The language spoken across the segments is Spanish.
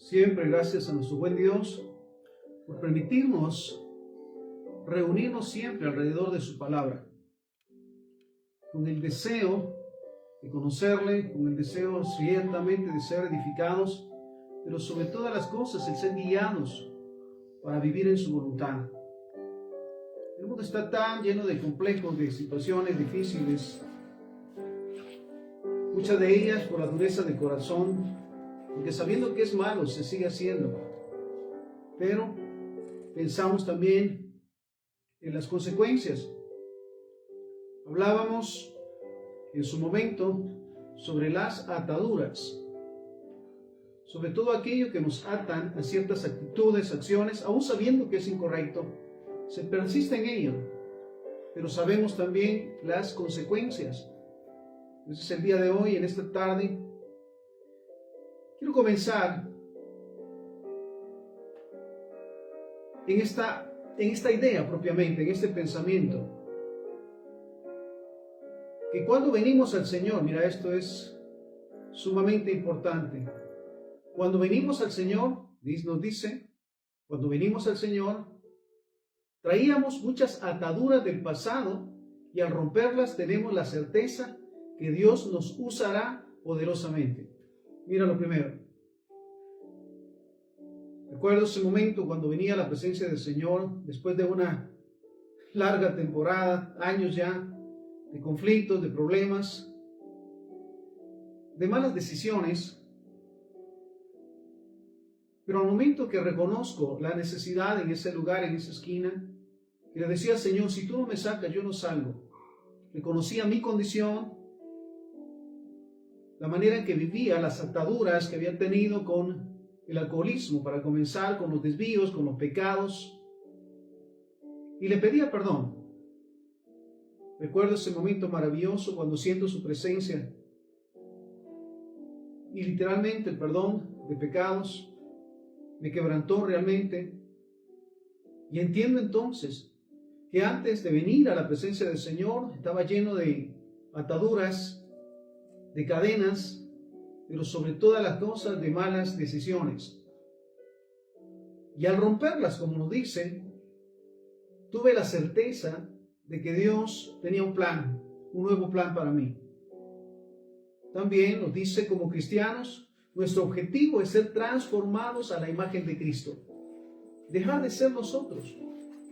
Siempre gracias a nuestro buen Dios por permitirnos reunirnos siempre alrededor de su palabra, con el deseo de conocerle, con el deseo ciertamente de ser edificados, pero sobre todas las cosas el ser guiados para vivir en su voluntad. El mundo está tan lleno de complejos, de situaciones difíciles, muchas de ellas por la dureza de corazón, porque sabiendo que es malo se sigue haciendo, pero pensamos también en las consecuencias. Hablábamos en su momento sobre las ataduras, sobre todo aquello que nos atan a ciertas actitudes, acciones, aún sabiendo que es incorrecto, se persiste en ello, pero sabemos también las consecuencias. Entonces el día de hoy, en esta tarde, quiero comenzar en esta idea propiamente, en este pensamiento, que cuando venimos al Señor, mira, esto es sumamente importante. Cuando venimos al Señor, nos dice, cuando venimos al Señor, traíamos muchas ataduras del pasado y al romperlas tenemos la certeza que Dios nos usará poderosamente. Mira lo primero. Recuerdo ese momento cuando venía a la presencia del Señor, después de una larga temporada, años ya, de conflictos, de problemas, de malas decisiones, pero al momento que reconozco la necesidad en ese lugar, en esa esquina, y le decía, Señor, si tú no me sacas, yo no salgo. Reconocía mi condición, la manera en que vivía, las ataduras que había tenido con el alcoholismo, para comenzar, con los desvíos, con los pecados, y le pedía perdón. Recuerdo ese momento maravilloso cuando siento su presencia y literalmente el perdón de pecados me quebrantó realmente. Y entiendo entonces que antes de venir a la presencia del Señor estaba lleno de ataduras, de cadenas, pero sobre todas las cosas de malas decisiones. Y al romperlas, como nos dice, tuve la certeza de que Dios tenía un plan, un nuevo plan para mí. También nos dice, como cristianos, nuestro objetivo es ser transformados a la imagen de Cristo. Dejar de ser nosotros,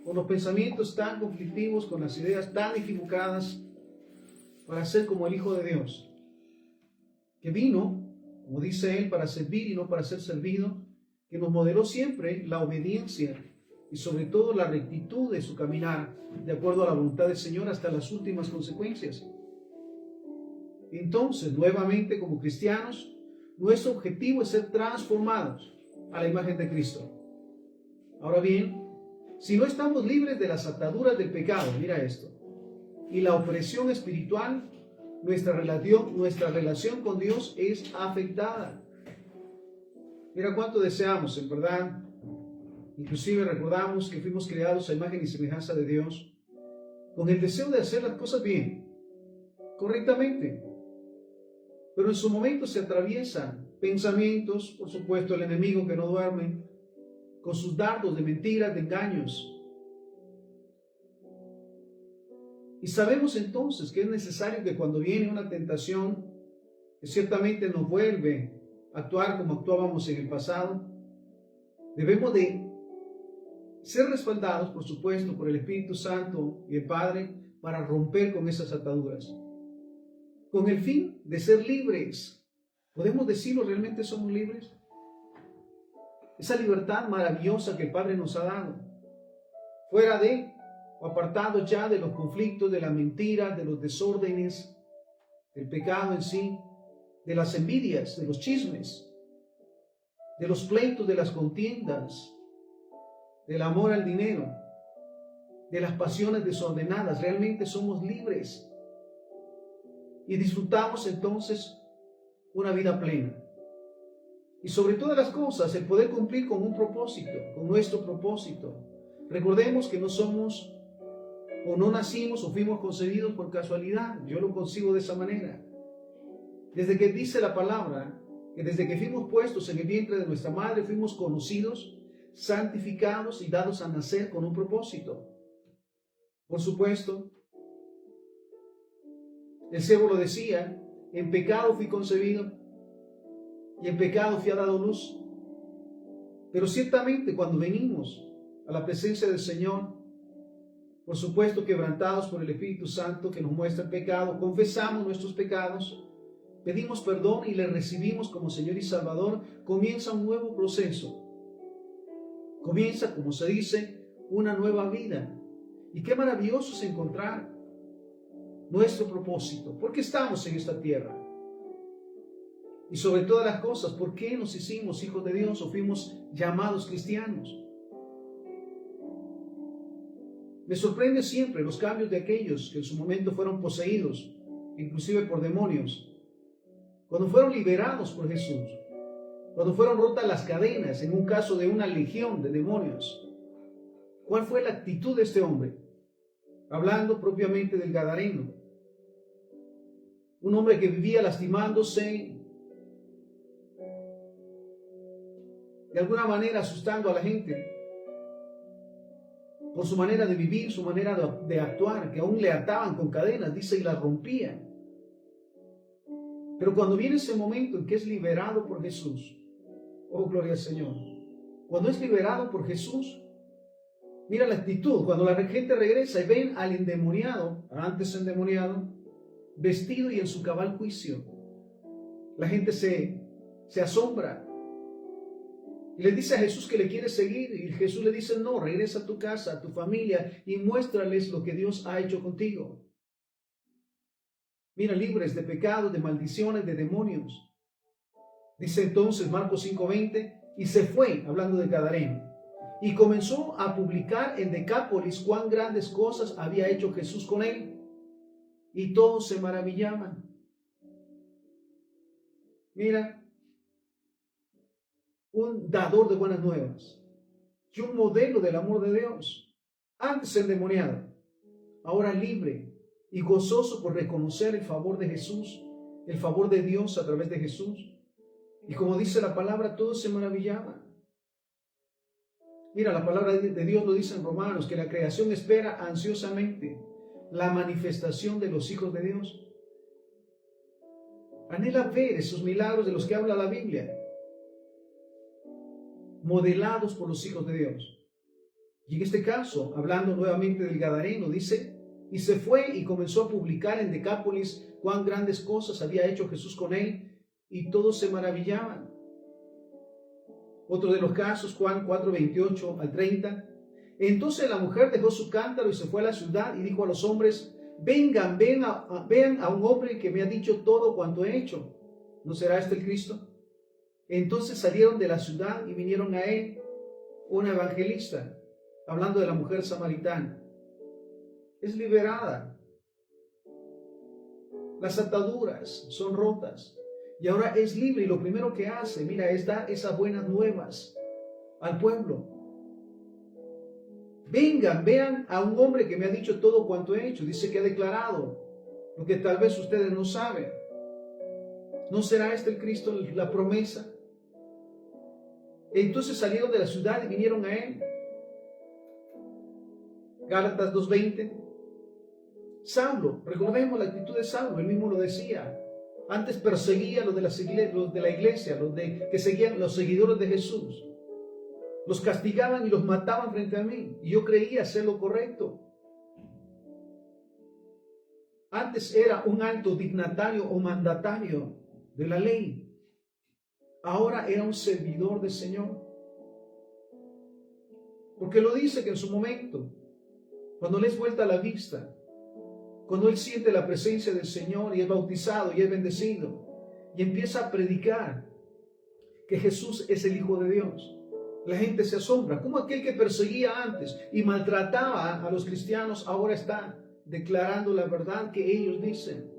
con los pensamientos tan conflictivos, con las ideas tan equivocadas, para ser como el Hijo de Dios, que vino, como dice Él, para servir y no para ser servido, que nos modeló siempre la obediencia y sobre todo la rectitud de su caminar, de acuerdo a la voluntad del Señor hasta las últimas consecuencias. Entonces, nuevamente como cristianos, nuestro objetivo es ser transformados a la imagen de Cristo. Ahora bien, si no estamos libres de las ataduras del pecado, mira esto, y la opresión espiritual, nuestra relación con Dios es afectada. Mira cuánto deseamos, en verdad. Inclusive recordamos que fuimos creados a imagen y semejanza de Dios, con el deseo de hacer las cosas bien, correctamente. Pero en su momento se atraviesan pensamientos, por supuesto, el enemigo que no duerme, con sus dardos de mentiras, de engaños. Y sabemos entonces que es necesario que cuando viene una tentación, que ciertamente nos vuelve a actuar como actuábamos en el pasado, debemos de ser respaldados, por supuesto, por el Espíritu Santo y el Padre para romper con esas ataduras, con el fin de ser libres. ¿Podemos decirlo? ¿Realmente somos libres? Esa libertad maravillosa que el Padre nos ha dado, fuera de o apartados ya de los conflictos, de las mentiras, de los desórdenes, del pecado en sí, de las envidias, de los chismes, de los pleitos, de las contiendas, del amor al dinero, de las pasiones desordenadas. Realmente somos libres y disfrutamos entonces una vida plena. Y sobre todas las cosas, el poder cumplir con un propósito, con nuestro propósito. Recordemos que no somos o no nacimos o fuimos concebidos por casualidad. Yo lo concibo de esa manera. Desde que dice la palabra que desde que fuimos puestos en el vientre de nuestra madre, fuimos conocidos, santificados y dados a nacer con un propósito. Por supuesto, el siervo lo decía, en pecado fui concebido y en pecado fui a dado luz. Pero ciertamente cuando venimos a la presencia del Señor, por supuesto quebrantados por el Espíritu Santo que nos muestra el pecado, confesamos nuestros pecados, pedimos perdón y le recibimos como Señor y Salvador, comienza un nuevo proceso. Comienza, como se dice, una nueva vida. Y qué maravilloso es encontrar nuestro propósito. ¿Por qué estamos en esta tierra? Y sobre todas las cosas, ¿por qué nos hicimos hijos de Dios o fuimos llamados cristianos? Me sorprende siempre los cambios de aquellos que en su momento fueron poseídos, inclusive por demonios, cuando fueron liberados por Jesús, cuando fueron rotas las cadenas, en un caso de una legión de demonios. ¿Cuál fue la actitud de este hombre? Hablando propiamente del Gadareno, un hombre que vivía lastimándose, de alguna manera asustando a la gente, por su manera de vivir, su manera de actuar, que aún le ataban con cadenas, dice, y las rompían. Pero cuando viene ese momento en que es liberado por Jesús, oh gloria al Señor, cuando es liberado por Jesús, mira la actitud, cuando la gente regresa y ven al endemoniado, antes endemoniado, vestido y en su cabal juicio, la gente se asombra y le dice a Jesús que le quiere seguir, y Jesús le dice, no, regresa a tu casa, a tu familia y muéstrales lo que Dios ha hecho contigo. Mira, libres de pecados, de maldiciones, de demonios. Dice entonces Marcos 5:20, y se fue, hablando de Gadareno, y comenzó a publicar en Decápolis cuán grandes cosas había hecho Jesús con él, y todos se maravillaban. Mira, un dador de buenas nuevas y un modelo del amor de Dios, antes endemoniado, ahora libre y gozoso por reconocer el favor de Jesús, el favor de Dios a través de Jesús. Y como dice la palabra, todos se maravillaban. Mira, la palabra de Dios lo dice en Romanos, que la creación espera ansiosamente la manifestación de los hijos de Dios. Anhela ver esos milagros de los que habla la Biblia, modelados por los hijos de Dios. Y en este caso, hablando nuevamente del Gadareno, dice, y se fue y comenzó a publicar en Decápolis cuán grandes cosas había hecho Jesús con él, y todos se maravillaban. Otro de los casos, Juan 4:28 al 30. Entonces la mujer dejó su cántaro y se fue a la ciudad y dijo a los hombres, vengan, vean a un hombre que me ha dicho todo cuanto he hecho. ¿No será este el Cristo? Entonces salieron de la ciudad y vinieron a él, una evangelista, hablando de la mujer samaritana. Es liberada. Las ataduras son rotas. Y ahora es libre, y lo primero que hace, mira, es dar esas buenas nuevas al pueblo. Vengan, vean a un hombre que me ha dicho todo cuanto he hecho. Dice que ha declarado lo que tal vez ustedes no saben. ¿No será este el Cristo, la promesa? Entonces salieron de la ciudad y vinieron a él. Gálatas 2:20. Saulo, recordemos la actitud de Saulo, él mismo lo decía. Antes perseguía a los de la iglesia, que seguían los seguidores de Jesús. Los castigaban y los mataban frente a mí. Y yo creía hacer lo correcto. Antes era un alto dignatario o mandatario de la ley. Ahora era un servidor del Señor. Porque lo dice que en su momento, cuando le es vuelta la vista, cuando él siente la presencia del Señor y es bautizado y es bendecido y empieza a predicar que Jesús es el Hijo de Dios, la gente se asombra. Como aquel que perseguía antes y maltrataba a los cristianos ahora está declarando la verdad que ellos dicen.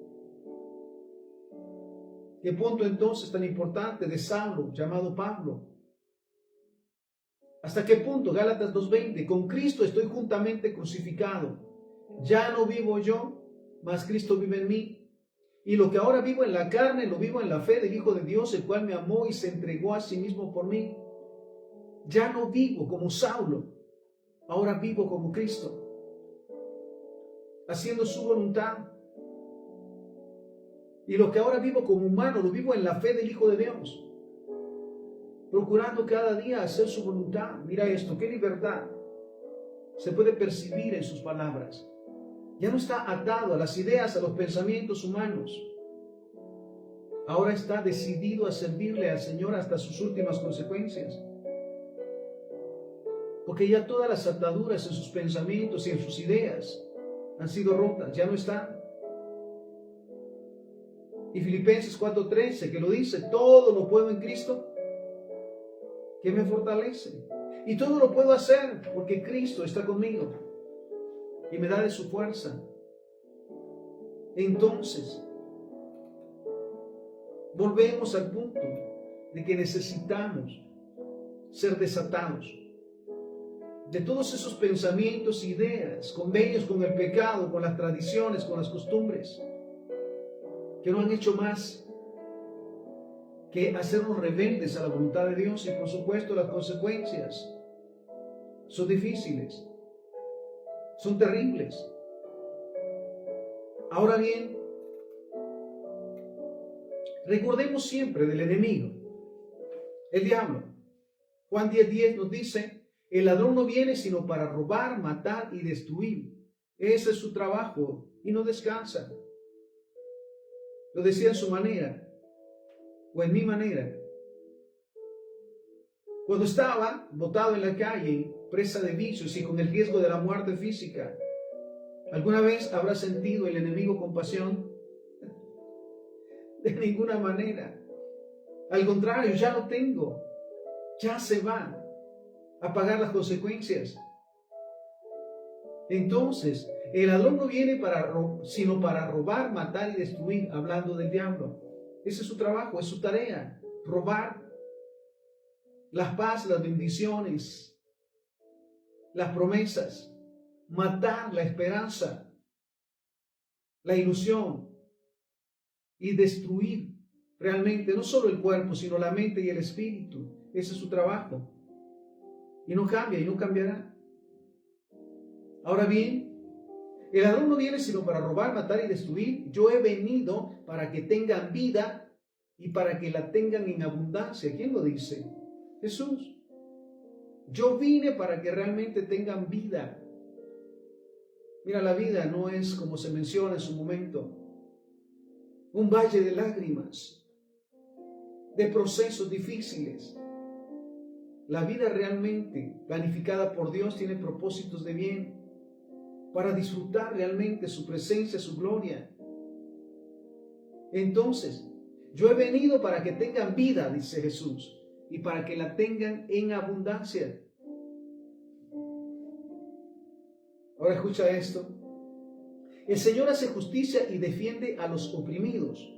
¿Qué punto entonces tan importante de Saulo, llamado Pablo? ¿Hasta qué punto? Gálatas 2:20, con Cristo estoy juntamente crucificado. Ya no vivo yo, mas Cristo vive en mí. Y lo que ahora vivo en la carne, lo vivo en la fe del Hijo de Dios, el cual me amó y se entregó a sí mismo por mí. Ya no vivo como Saulo, ahora vivo como Cristo, haciendo su voluntad. Y lo que ahora vivo como humano, lo vivo en la fe del Hijo de Dios, procurando cada día hacer su voluntad. Mira esto, qué libertad se puede percibir en sus palabras. Ya no está atado a las ideas, a los pensamientos humanos. Ahora está decidido a servirle al Señor hasta sus últimas consecuencias. Porque ya todas las ataduras en sus pensamientos y en sus ideas han sido rotas, ya no están. Y Filipenses 4:13, que lo dice, todo lo puedo en Cristo, que me fortalece. Y todo lo puedo hacer porque Cristo está conmigo y me da de su fuerza. Entonces, volvemos al punto de que necesitamos ser desatados de todos esos pensamientos, ideas, convenios con el pecado, con las tradiciones, con las costumbres, que no han hecho más que hacernos rebeldes a la voluntad de Dios. Y por supuesto las consecuencias son difíciles, son terribles. Ahora bien, recordemos siempre del enemigo, el diablo. Juan 10:10 nos dice, el ladrón no viene sino para robar, matar y destruir. Ese es su trabajo y no descansa. Lo decía en su manera, o en mi manera. Cuando estaba botado en la calle, presa de vicios y con el riesgo de la muerte física, ¿alguna vez habrá sentido el enemigo compasión? De ninguna manera. Al contrario, ya lo tengo. Ya se va a pagar las consecuencias. Entonces, el ladrón no viene sino para robar, matar y destruir, hablando del diablo. Ese es su trabajo, es su tarea, robar la paz, las bendiciones, las promesas, matar la esperanza, la ilusión y destruir realmente no solo el cuerpo, sino la mente y el espíritu. Ese es su trabajo. Y no cambia y no cambiará. Ahora bien, el ladrón no viene sino para robar, matar y destruir. Yo he venido para que tengan vida y para que la tengan en abundancia. ¿Quién lo dice? Jesús. Yo vine para que realmente tengan vida. Mira, la vida no es como se menciona en su momento, un valle de lágrimas, de procesos difíciles. La vida realmente planificada por Dios tiene propósitos de bien para disfrutar realmente su presencia, su gloria. Entonces, yo he venido para que tengan vida, dice Jesús, y para que la tengan en abundancia. Ahora escucha esto. El Señor hace justicia y defiende a los oprimidos.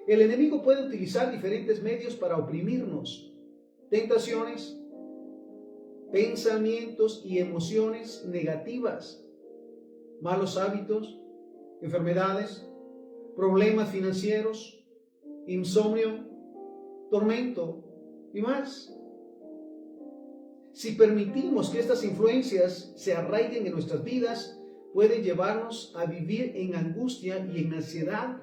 El enemigo puede utilizar diferentes medios para oprimirnos. Tentaciones, pensamientos y emociones negativas, malos hábitos, enfermedades, problemas financieros, insomnio, tormento y más. Si permitimos que estas influencias se arraiguen en nuestras vidas, pueden llevarnos a vivir en angustia y en ansiedad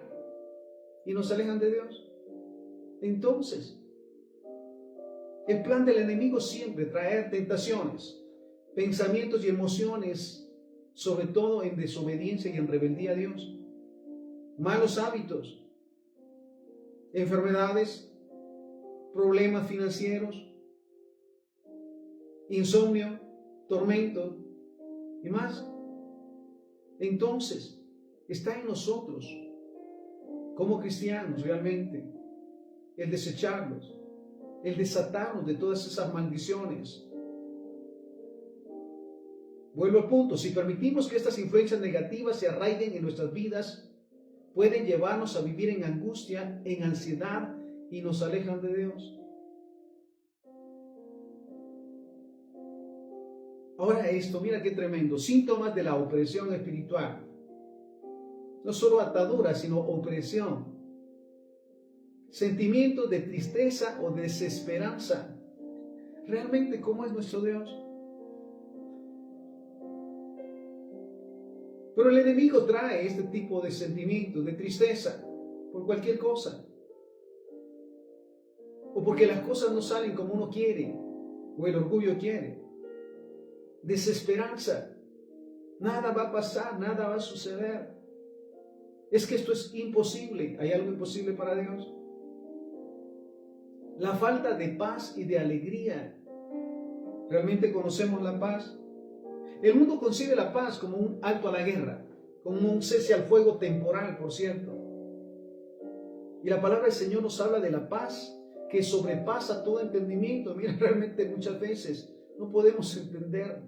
y nos alejan de Dios. Entonces, el plan del enemigo siempre traer tentaciones, pensamientos y emociones, sobre todo en desobediencia y en rebeldía a Dios, malos hábitos, enfermedades, problemas financieros, insomnio, tormento y más. Entonces, está en nosotros, como cristianos realmente, el desecharlos, el desatarnos de todas esas maldiciones. Vuelvo al punto, si permitimos que estas influencias negativas se arraiguen en nuestras vidas, pueden llevarnos a vivir en angustia, en ansiedad y nos alejan de Dios. Ahora esto, mira qué tremendo, síntomas de la opresión espiritual. No solo atadura, sino opresión. Sentimientos de tristeza o desesperanza. ¿Realmente cómo es nuestro Dios? Pero el enemigo trae este tipo de sentimientos, de tristeza, por cualquier cosa. O porque las cosas no salen como uno quiere, o el orgullo quiere. Desesperanza. Nada va a pasar, nada va a suceder. Es que esto es imposible. ¿Hay algo imposible para Dios? La falta de paz y de alegría. ¿Realmente conocemos la paz? El mundo concibe la paz como un alto a la guerra, como un cese al fuego temporal, por cierto. Y la palabra del Señor nos habla de la paz que sobrepasa todo entendimiento. Mira, realmente muchas veces no podemos entender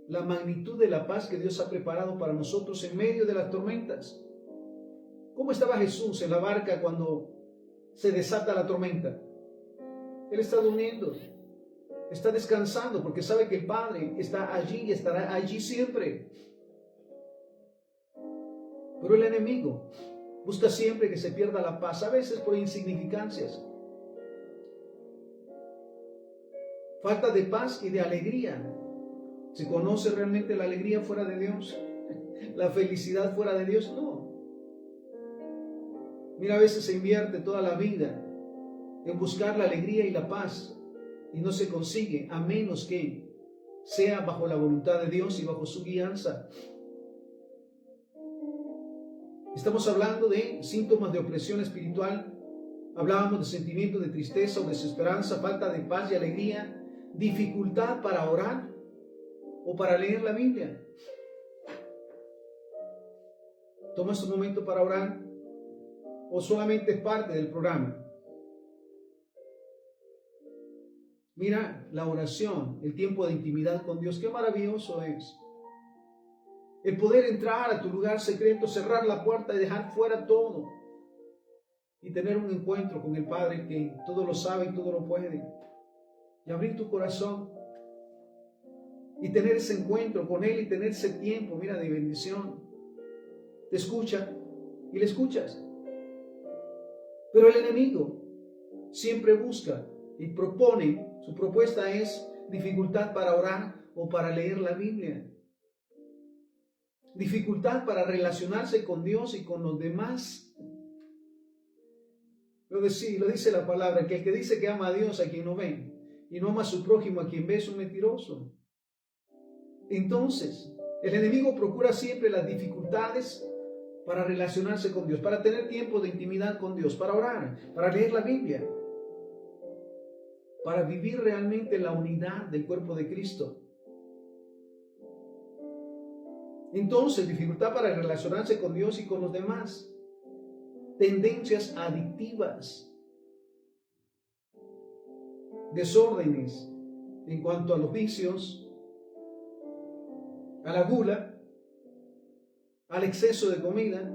la magnitud de la paz que Dios ha preparado para nosotros en medio de las tormentas. ¿Cómo estaba Jesús en la barca cuando se desata la tormenta? Él está durmiendo, está descansando porque sabe que el Padre está allí y estará allí siempre. Pero el enemigo busca siempre que se pierda la paz, a veces por insignificancias. Falta de paz y de alegría. ¿Se conoce realmente la alegría fuera de Dios? ¿La felicidad fuera de Dios? No. Mira, a veces se invierte toda la vida en buscar la alegría y la paz y no se consigue a menos que sea bajo la voluntad de Dios y bajo su guianza. Estamos hablando de síntomas de opresión espiritual. Hablábamos de sentimientos de tristeza o desesperanza, falta de paz y alegría, dificultad para orar o para leer la Biblia. ¿Tomas un momento para orar o solamente es parte del programa? Mira, la oración, el tiempo de intimidad con Dios, qué maravilloso es. El poder entrar a tu lugar secreto, cerrar la puerta y dejar fuera todo. Y tener un encuentro con el Padre que todo lo sabe y todo lo puede. Y abrir tu corazón. Y tener ese encuentro con Él y tener ese tiempo, mira, de bendición. Te escucha y le escuchas. Pero el enemigo siempre busca y propone, su propuesta es dificultad para orar o para leer la Biblia. Dificultad para relacionarse con Dios y con los demás. Lo dice la palabra, que el que dice que ama a Dios a quien no ve y no ama a su prójimo a quien ve es un mentiroso. Entonces, el enemigo procura siempre las dificultades para relacionarse con Dios, para tener tiempo de intimidad con Dios, para orar, para leer la Biblia, para vivir realmente la unidad del cuerpo de Cristo. Entonces, dificultad para relacionarse con Dios y con los demás. Tendencias adictivas. Desórdenes en cuanto a los vicios, a la gula, al exceso de comida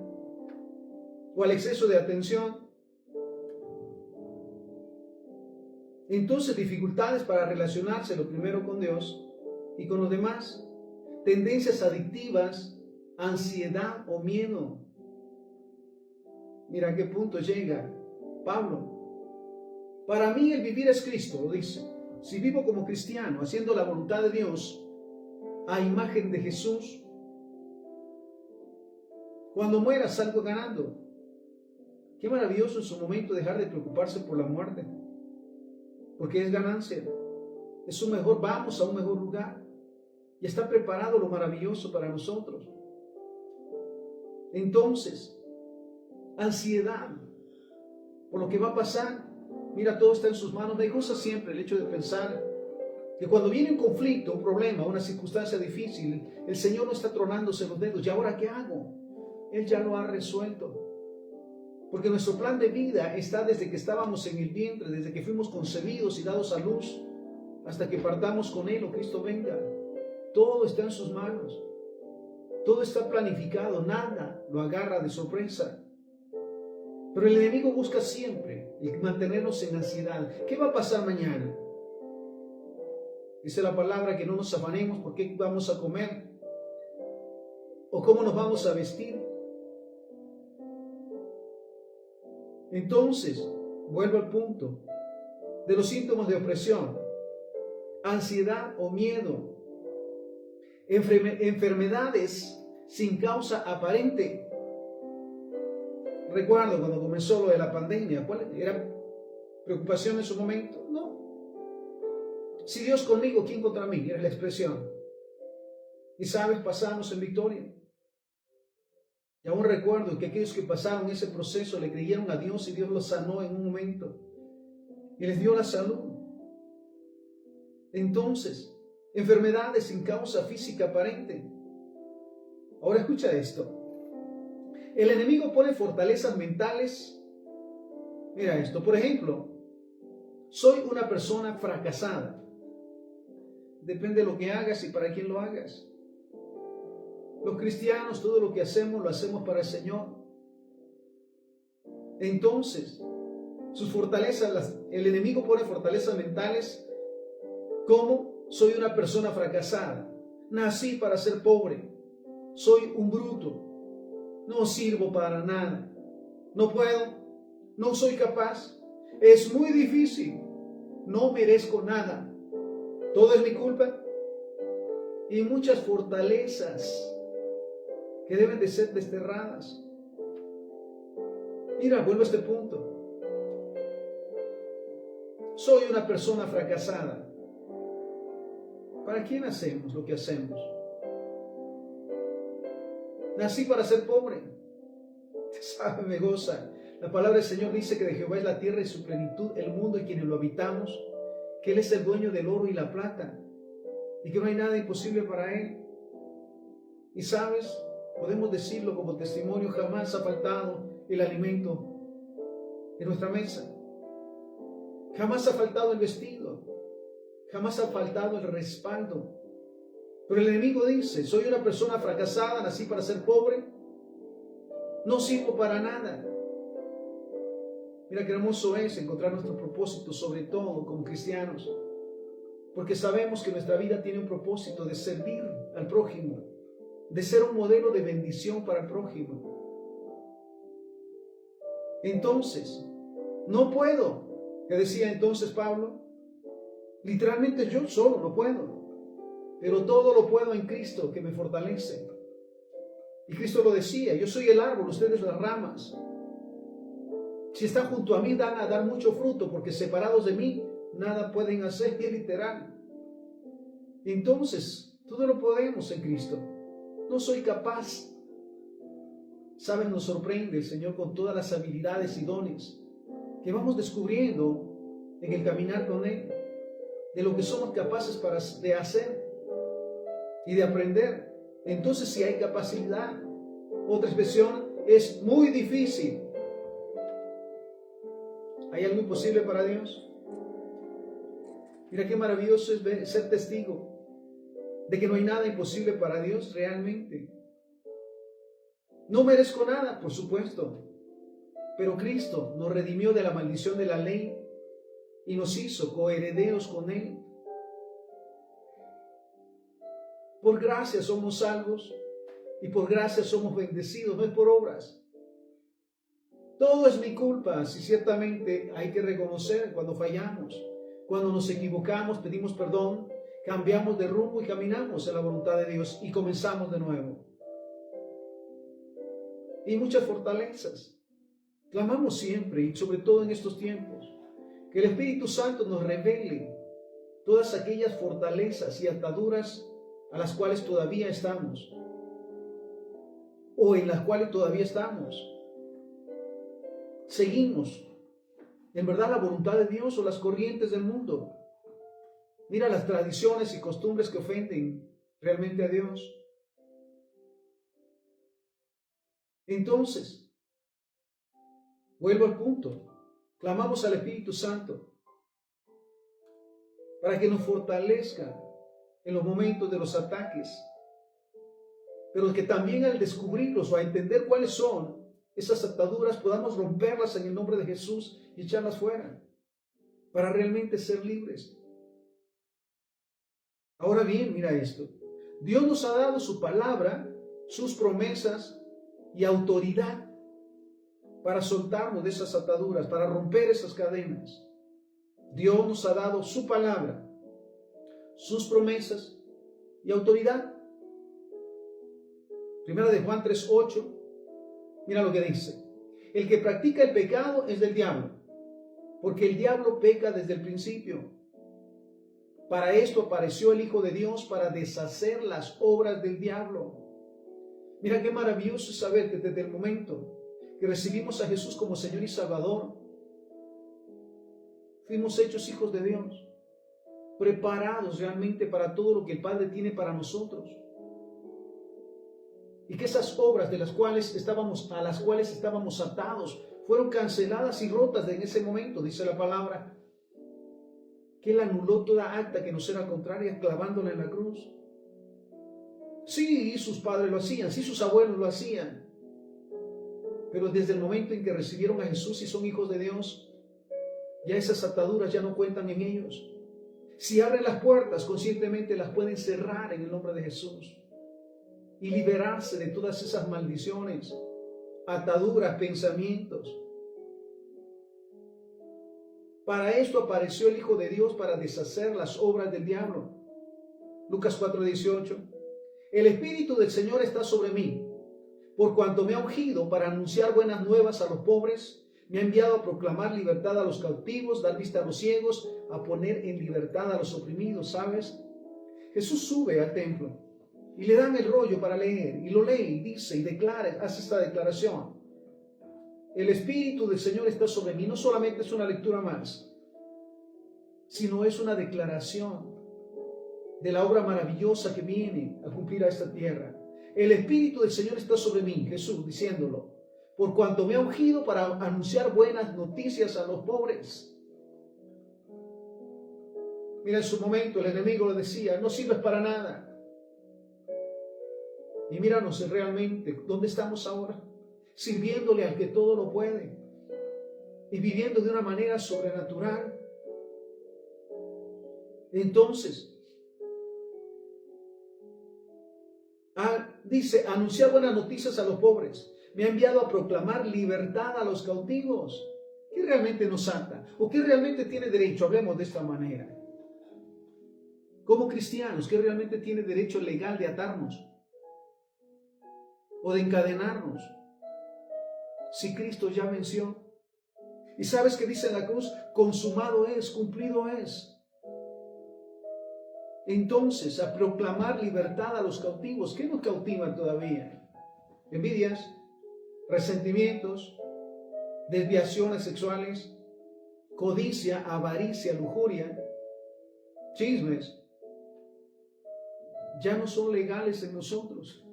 o al exceso de atención. Entonces, dificultades para relacionarse lo primero con Dios y con los demás. Tendencias adictivas, ansiedad o miedo. Mira a qué punto llega Pablo. Para mí el vivir es Cristo, lo dice. Si vivo como cristiano, haciendo la voluntad de Dios, a imagen de Jesús, cuando muera salgo ganando. Qué maravilloso en su momento dejar de preocuparse por la muerte, porque es ganancia. Es un mejor, vamos a un mejor lugar. Y está preparado lo maravilloso para nosotros. Entonces, ansiedad por lo que va a pasar. Mira, todo está en sus manos. Me goza siempre el hecho de pensar que cuando viene un conflicto, un problema, una circunstancia difícil, el Señor no está tronándose los dedos. ¿Y ahora qué hago? Él ya lo ha resuelto. Porque nuestro plan de vida está desde que estábamos en el vientre, desde que fuimos concebidos y dados a luz, hasta que partamos con Él o Cristo venga. Todo está en sus manos. Todo está planificado. Nada lo agarra de sorpresa. Pero el enemigo busca siempre mantenernos en ansiedad. ¿Qué va a pasar mañana? Dice la palabra que no nos afanemos por qué vamos a comer o cómo nos vamos a vestir. Entonces, vuelvo al punto de los síntomas de opresión: ansiedad o miedo, enfermedades sin causa aparente. Recuerdo cuando comenzó lo de la pandemia, ¿cuál era preocupación en su momento? No. Si Dios conmigo, ¿quién contra mí? Era la expresión. Y sabes, pasamos en victoria. Y aún recuerdo que aquellos que pasaron ese proceso le creyeron a Dios y Dios los sanó en un momento y les dio la salud. Entonces, enfermedades sin causa física aparente. Ahora escucha esto. El enemigo pone fortalezas mentales. Mira esto, por ejemplo, soy una persona fracasada. Depende de lo que hagas y para quién lo hagas. Los cristianos, todo lo que hacemos, lo hacemos para el Señor. Entonces, sus fortalezas, el enemigo pone fortalezas mentales como: soy una persona fracasada, nací para ser pobre, soy un bruto, no sirvo para nada, no puedo, no soy capaz, es muy difícil, no merezco nada, todo es mi culpa. Y muchas fortalezas que deben de ser desterradas. Mira, vuelvo a este punto. Soy una persona fracasada. ¿Para quién hacemos lo que hacemos? Nací para ser pobre. Sabe, me goza. La palabra del Señor dice que de Jehová es la tierra y su plenitud, el mundo y quienes lo habitamos, que Él es el dueño del oro y la plata, y que no hay nada imposible para Él. Y sabes, podemos decirlo como testimonio, jamás ha faltado el alimento en nuestra mesa. Jamás ha faltado el vestido. Jamás ha faltado el respaldo. Pero el enemigo dice: soy una persona fracasada, nací para ser pobre, no sirvo para nada. Mira qué hermoso es encontrar nuestro propósito, sobre todo como cristianos, porque sabemos que nuestra vida tiene un propósito de servir al prójimo, de ser un modelo de bendición para el prójimo. Entonces, no puedo, que decía entonces Pablo, literalmente yo solo no puedo, pero todo lo puedo en Cristo que me fortalece. Y Cristo lo decía: yo soy el árbol, ustedes las ramas. Si están junto a mí, dan a dar mucho fruto, porque separados de mí, nada pueden hacer. Y es literal. Entonces, todo lo podemos en Cristo. No soy capaz. ¿Saben? Nos sorprende el Señor con todas las habilidades y dones que vamos descubriendo en el caminar con Él, de lo que somos capaces de hacer y de aprender. Entonces, si hay capacidad, otra expresión, es muy difícil. ¿Hay algo imposible para Dios? Mira qué maravilloso es ser testigo de que no hay nada imposible para Dios realmente. No merezco nada, por supuesto, pero Cristo nos redimió de la maldición de la ley y nos hizo coherederos con Él. Por gracia somos salvos y por gracia somos bendecidos, no es por obras. Todo es mi culpa, si ciertamente hay que reconocer cuando fallamos, cuando nos equivocamos, pedimos perdón, cambiamos de rumbo y caminamos en la voluntad de Dios y comenzamos de nuevo. Y muchas fortalezas. Clamamos siempre y sobre todo en estos tiempos, que el Espíritu Santo nos revele todas aquellas fortalezas y ataduras a las cuales todavía estamos, o en las cuales todavía estamos. Seguimos, en verdad, la voluntad de Dios o las corrientes del mundo. Mira las tradiciones y costumbres que ofenden realmente a Dios. Entonces, vuelvo al punto. Clamamos al Espíritu Santo para que nos fortalezca en los momentos de los ataques, pero que también al descubrirlos o a entender cuáles son esas ataduras podamos romperlas en el nombre de Jesús y echarlas fuera para realmente ser libres. Ahora bien, mira esto. Dios nos ha dado su palabra, sus promesas y autoridad. para soltarnos de esas ataduras, para romper esas cadenas. Dios nos ha dado su palabra, sus promesas y autoridad. Primera de Juan 3:8, mira lo que dice. El que practica el pecado es del diablo, porque el diablo peca desde el principio. Para esto apareció el Hijo de Dios, para deshacer las obras del diablo. Mira qué maravilloso es saber que desde el momento que recibimos a Jesús como Señor y Salvador, fuimos hechos hijos de Dios, preparados realmente para todo lo que el Padre tiene para nosotros. Y que esas obras a las cuales estábamos atados fueron canceladas y rotas en ese momento, dice la palabra, que Él anuló toda acta que nos era contraria clavándola en la cruz. Sí, sus padres lo hacían, sí, sus abuelos lo hacían, pero desde el momento en que recibieron a Jesús y son hijos de Dios, ya esas ataduras ya no cuentan en ellos. Si abren las puertas, conscientemente las pueden cerrar en el nombre de Jesús y liberarse de todas esas maldiciones, ataduras, pensamientos. Para esto apareció el Hijo de Dios, para deshacer las obras del diablo. Lucas 4:18. El Espíritu del Señor está sobre mí, por cuanto me ha ungido para anunciar buenas nuevas a los pobres, me ha enviado a proclamar libertad a los cautivos, dar vista a los ciegos, a poner en libertad a los oprimidos, ¿sabes? Jesús sube al templo y le dan el rollo para leer, y lo lee y dice y declara, hace esta declaración. El Espíritu del Señor está sobre mí. No solamente es una lectura más, sino es una declaración de la obra maravillosa que viene a cumplir a esta tierra. El Espíritu del Señor está sobre mí, Jesús diciéndolo, por cuanto me ha ungido para anunciar buenas noticias a los pobres. Mira, en su momento el enemigo le decía, no sirves para nada. Y míranos realmente, ¿dónde estamos ahora? Sirviéndole al que todo lo puede y viviendo de una manera sobrenatural. Entonces, dice, anunciar buenas noticias a los pobres. Me ha enviado a proclamar libertad a los cautivos. ¿Qué realmente nos ata? ¿O qué realmente tiene derecho? Hablemos de esta manera. Como cristianos, ¿qué realmente tiene derecho legal de atarnos? ¿O de encadenarnos? Si Cristo ya venció. ¿Y sabes qué dice en la cruz? Consumado es, cumplido es. Entonces, a proclamar libertad a los cautivos. ¿Qué nos cautiva todavía? Envidias, resentimientos, desviaciones sexuales, codicia, avaricia, lujuria, chismes. Ya no son legales en nosotros.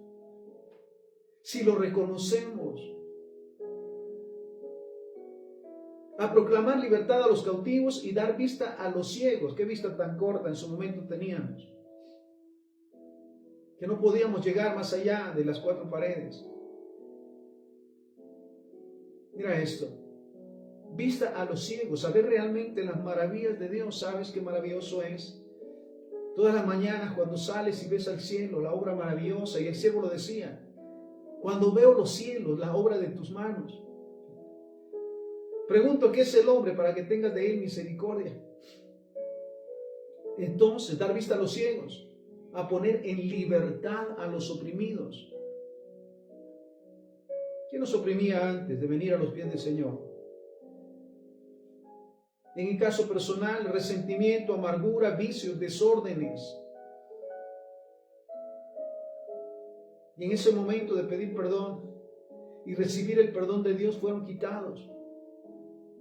Si lo reconocemos. A proclamar libertad a los cautivos y dar vista a los ciegos. Qué vista tan corta en su momento teníamos, que no podíamos llegar más allá de las 4 paredes. Mira esto, vista a los ciegos, a ver realmente las maravillas de Dios. ¿Sabes qué maravilloso es? Todas las mañanas cuando sales y ves al cielo, la obra maravillosa, y el siervo lo decía, cuando veo los cielos, la obra de tus manos. Pregunto, ¿qué es el hombre para que tengas de él misericordia? Entonces, dar vista a los ciegos, a poner en libertad a los oprimidos. ¿Quién nos oprimía antes de venir a los pies del Señor? En el caso personal, resentimiento, amargura, vicios, desórdenes. Y en ese momento de pedir perdón y recibir el perdón de Dios fueron quitados.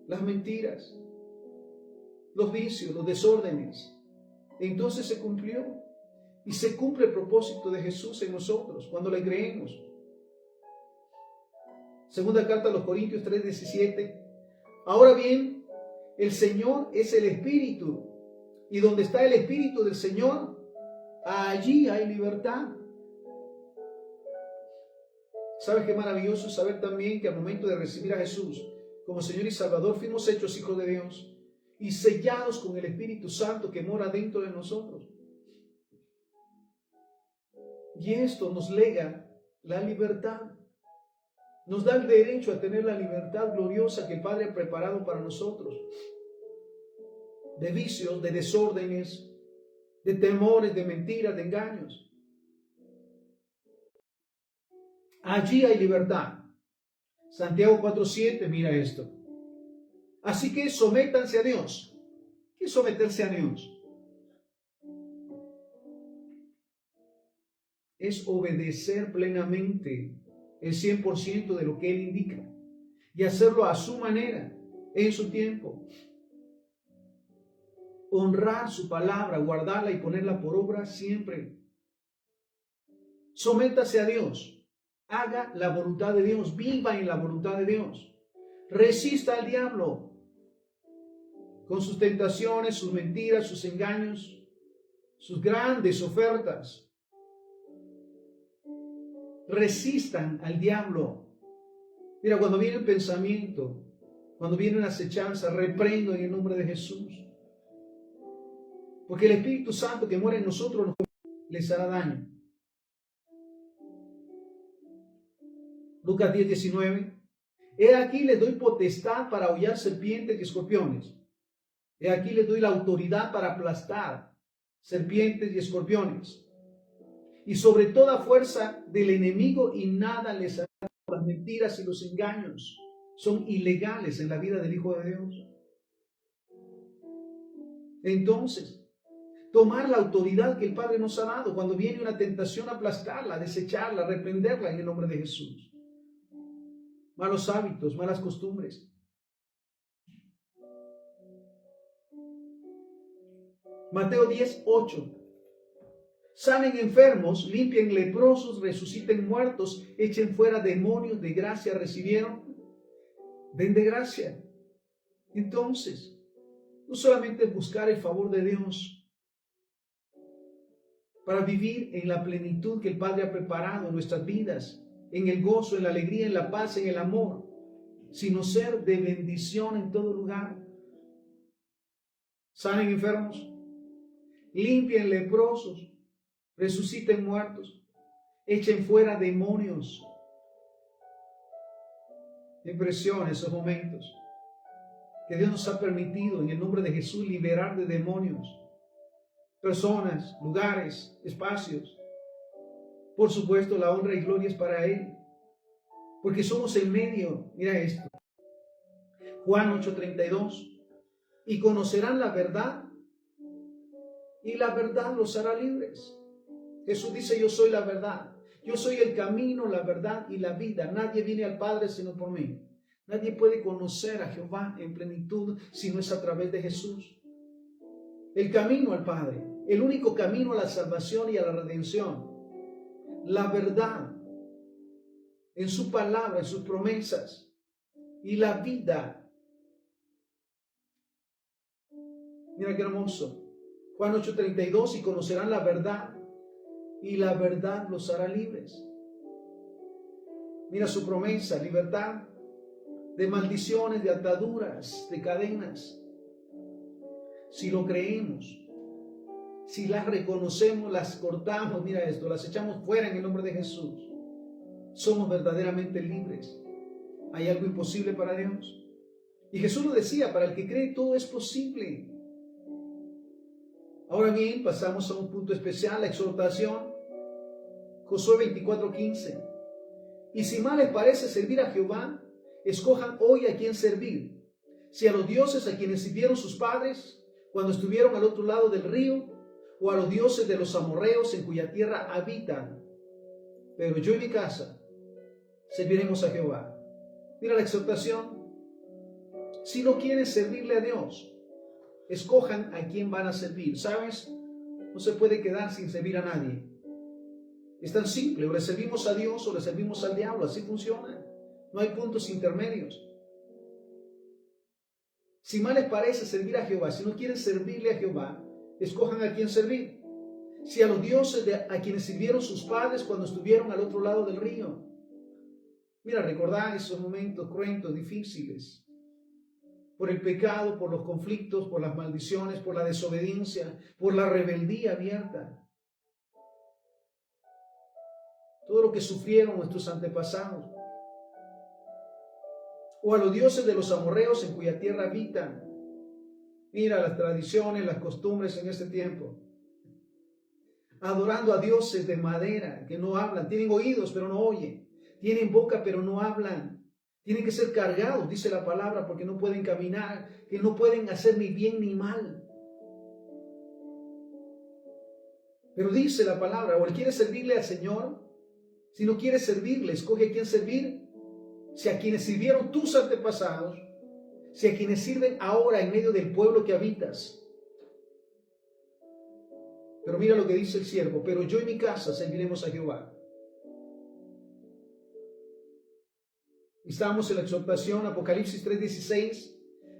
Las mentiras, los vicios, los desórdenes. Entonces se cumplió y se cumple el propósito de Jesús en nosotros cuando le creemos. Segunda carta a los Corintios 3:17. Ahora bien, el Señor es el Espíritu, y donde está el Espíritu del Señor, allí hay libertad. ¿Sabes qué maravilloso es saber también que al momento de recibir a Jesús como Señor y Salvador, fuimos hechos hijos de Dios y sellados con el Espíritu Santo que mora dentro de nosotros? Y esto nos lega la libertad. Nos da el derecho a tener la libertad gloriosa que el Padre ha preparado para nosotros. De vicios, de desórdenes, de temores, de mentiras, de engaños. Allí hay libertad. Santiago 4:7, mira esto. Así que sométanse a Dios. ¿Qué es someterse a Dios? Es obedecer plenamente el 100% de lo que Él indica y hacerlo a su manera, en su tiempo. Honrar su palabra, guardarla y ponerla por obra siempre. Sométase a Dios, haga la voluntad de Dios, viva en la voluntad de Dios. Resista al diablo con sus tentaciones, sus mentiras, sus engaños, sus grandes ofertas. Resistan al diablo. Mira, cuando viene el pensamiento, cuando viene una acechanza, reprendo en el nombre de Jesús. Porque el Espíritu Santo que mora en nosotros les hará daño. Lucas 10:19. He aquí les doy potestad para hollar serpientes y escorpiones. He aquí les doy la autoridad para aplastar serpientes y escorpiones. Y sobre toda fuerza del enemigo, y nada les hará. Las mentiras y los engaños son ilegales en la vida del Hijo de Dios. Entonces, tomar la autoridad que el Padre nos ha dado, cuando viene una tentación, aplastarla, desecharla, reprenderla en el nombre de Jesús. Malos hábitos, malas costumbres. Mateo 10:8. Sanen enfermos, limpien leprosos, resuciten muertos, echen fuera demonios, de gracia recibieron, den de gracia. Entonces, no solamente buscar el favor de Dios para vivir en la plenitud que el Padre ha preparado en nuestras vidas, en el gozo, en la alegría, en la paz, en el amor, sino ser de bendición en todo lugar. Sanen enfermos, limpien leprosos, resuciten muertos, echen fuera demonios. Impresiona esos momentos que Dios nos ha permitido en el nombre de Jesús liberar de demonios, personas, lugares, espacios. Por supuesto, la honra y gloria es para Él, porque somos el medio. Mira esto, Juan 8:32, y conocerán la verdad, y la verdad los hará libres. Jesús dice, yo soy la verdad, yo soy el camino, la verdad y la vida. Nadie viene al Padre sino por mí. Nadie puede conocer a Jehová en plenitud si no es a través de Jesús. El camino al Padre, el único camino a la salvación y a la redención. La verdad en su palabra, en sus promesas, y la vida. Mira qué hermoso. Juan 8:32, y conocerán la verdad, y la verdad los hará libres. Mira su promesa, libertad de maldiciones, de ataduras, de cadenas. Si lo creemos, si las reconocemos, las cortamos, mira esto, las echamos fuera en el nombre de Jesús, somos verdaderamente libres. ¿Hay algo imposible para Dios? Y Jesús lo decía, para el que cree todo es posible. Ahora bien, pasamos a un punto especial, la exhortación. Josué 24:15. Y si mal les parece servir a Jehová, escojan hoy a quién servir. Si a los dioses a quienes sirvieron sus padres cuando estuvieron al otro lado del río, o a los dioses de los amorreos en cuya tierra habitan. Pero yo y mi casa serviremos a Jehová. Mira la exhortación. Si no quieren servirle a Dios, escojan a quién van a servir. ¿Sabes? No se puede quedar sin servir a nadie. Es tan simple, o le servimos a Dios o le servimos al diablo, así funciona. No hay puntos intermedios. Si mal les parece servir a Jehová, si no quieren servirle a Jehová, escojan a quién servir. Si a los dioses a quienes sirvieron sus padres cuando estuvieron al otro lado del río. Mira, recordar esos momentos cruentos, difíciles, por el pecado, por los conflictos, por las maldiciones, por la desobediencia, por la rebeldía abierta. Todo lo que sufrieron nuestros antepasados. o a los dioses de los amorreos en cuya tierra habitan. Mira las tradiciones, las costumbres en este tiempo. Adorando a dioses de madera que no hablan, tienen oídos pero no oyen, tienen boca pero no hablan. Tienen que ser cargados, dice la palabra, porque no pueden caminar, que no pueden hacer ni bien ni mal. Pero dice la palabra, o él quiere servirle al Señor. Si no quiere servirle, escoge a quién servir. Si a quienes sirvieron tus antepasados, si a quienes sirven ahora en medio del pueblo que habitas. Pero mira lo que dice el siervo, pero yo y mi casa serviremos a Jehová. Estamos en la exhortación, Apocalipsis 3:16,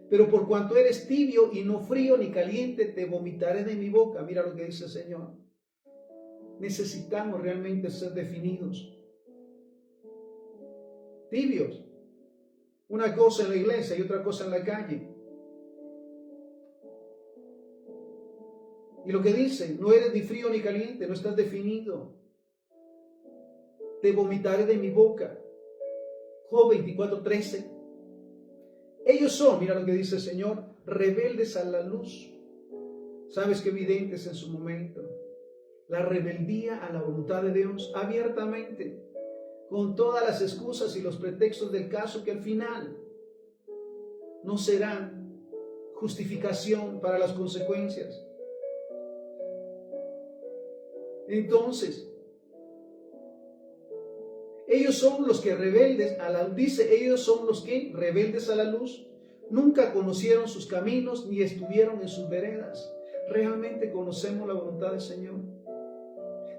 pero por cuanto eres tibio y no frío ni caliente, te vomitaré de mi boca. Mira lo que dice el Señor. Necesitamos realmente ser definidos. Tibios. Una cosa en la iglesia y otra cosa en la calle. Y lo que dice, no eres ni frío ni caliente, no estás definido. Te vomitaré de mi boca. Job 24:13. Ellos son, mira lo que dice el Señor, rebeldes a la luz. ¿Sabes qué evidentes en su momento? La rebeldía a la voluntad de Dios abiertamente, con todas las excusas y los pretextos del caso que al final no serán justificación para las consecuencias. Entonces, ellos son los que rebeldes a la luz, dice, ellos son los que rebeldes a la luz, nunca conocieron sus caminos ni estuvieron en sus veredas. ¿Realmente conocemos la voluntad del Señor?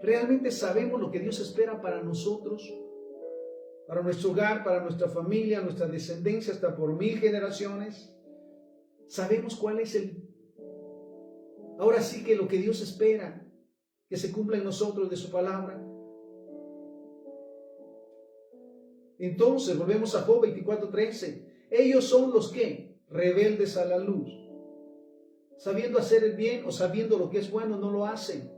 ¿Realmente sabemos lo que Dios espera para nosotros? Para nuestro hogar, para nuestra familia, nuestra descendencia, hasta por 1000 generaciones. ¿Sabemos cuál es ahora sí que lo que Dios espera que se cumpla en nosotros de su palabra? Entonces, volvemos a Job 24:13. Ellos son los que, rebeldes a la luz, sabiendo hacer el bien o sabiendo lo que es bueno, no lo hacen.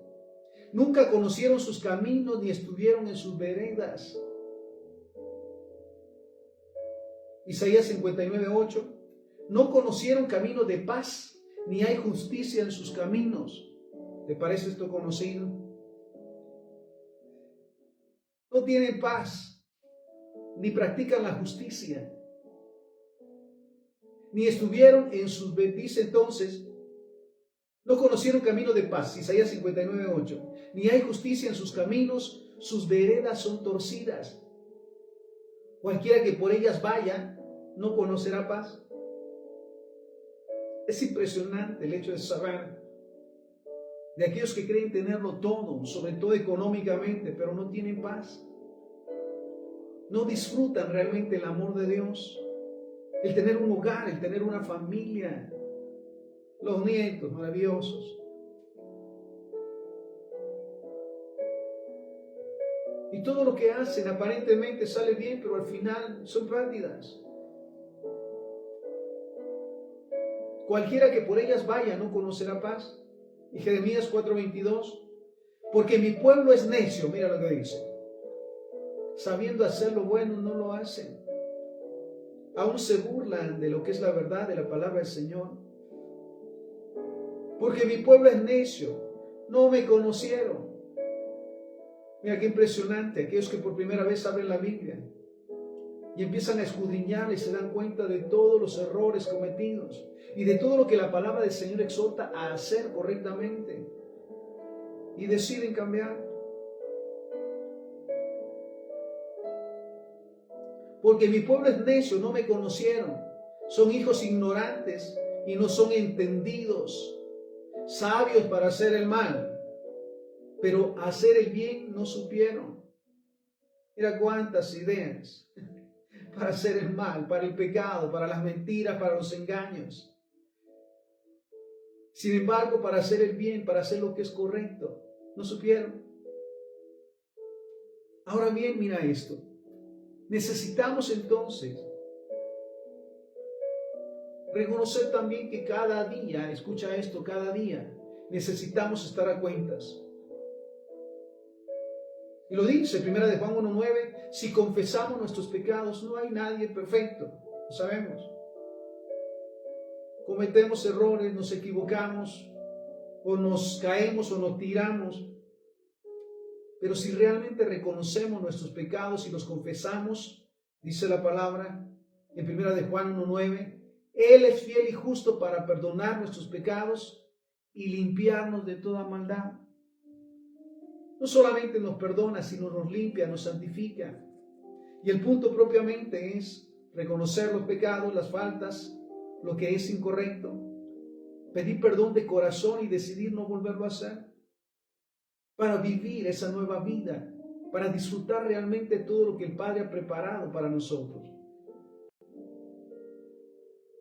Nunca conocieron sus caminos ni estuvieron en sus veredas. Isaías 59:8. No conocieron camino de paz, ni hay justicia en sus caminos. ¿Te parece esto conocido? No tienen paz, ni practican la justicia, ni estuvieron en sus veredas. Dice entonces, no conocieron camino de paz, Isaías 59:8, ni hay justicia en sus caminos, sus veredas son torcidas. Cualquiera que por ellas vaya, no conocerá paz. Es impresionante el hecho de saber de aquellos que creen tenerlo todo, sobre todo económicamente, pero no tienen paz. No disfrutan realmente el amor de Dios, el tener un hogar, el tener una familia, los nietos maravillosos. Y todo lo que hacen aparentemente sale bien, pero al final son pérdidas. Cualquiera que por ellas vaya no conocerá paz. Y Jeremías 4:22, porque mi pueblo es necio, mira lo que dice. Sabiendo hacer lo bueno, no lo hacen. Aún se burlan de lo que es la verdad de la palabra del Señor. Porque mi pueblo es necio, no me conocieron. Mira qué impresionante, aquellos que por primera vez abren la Biblia y empiezan a escudriñar y se dan cuenta de todos los errores cometidos y de todo lo que la palabra del Señor exhorta a hacer correctamente y deciden cambiar. Porque mi pueblo es necio, no me conocieron. Son hijos ignorantes y no son entendidos. Sabios para hacer el mal, pero hacer el bien no supieron. Mira cuántas ideas para hacer el mal, para el pecado, para las mentiras, para los engaños. Sin embargo, para hacer el bien, para hacer lo que es correcto, no supieron. Ahora bien, mira esto. Necesitamos entonces reconocer también que cada día, escucha esto, cada día necesitamos estar a cuentas. Y lo dice 1 Juan 1:9, si confesamos nuestros pecados, no hay nadie perfecto. Lo sabemos. Cometemos errores, nos equivocamos, o nos caemos o nos tiramos. Pero si realmente reconocemos nuestros pecados y los confesamos, dice la palabra en 1 de Juan 1:9, Él es fiel y justo para perdonar nuestros pecados y limpiarnos de toda maldad. No solamente nos perdona, sino nos limpia, nos santifica. Y el punto propiamente es reconocer los pecados, las faltas, lo que es incorrecto, pedir perdón de corazón y decidir no volverlo a hacer, para vivir esa nueva vida, para disfrutar realmente todo lo que el Padre ha preparado para nosotros.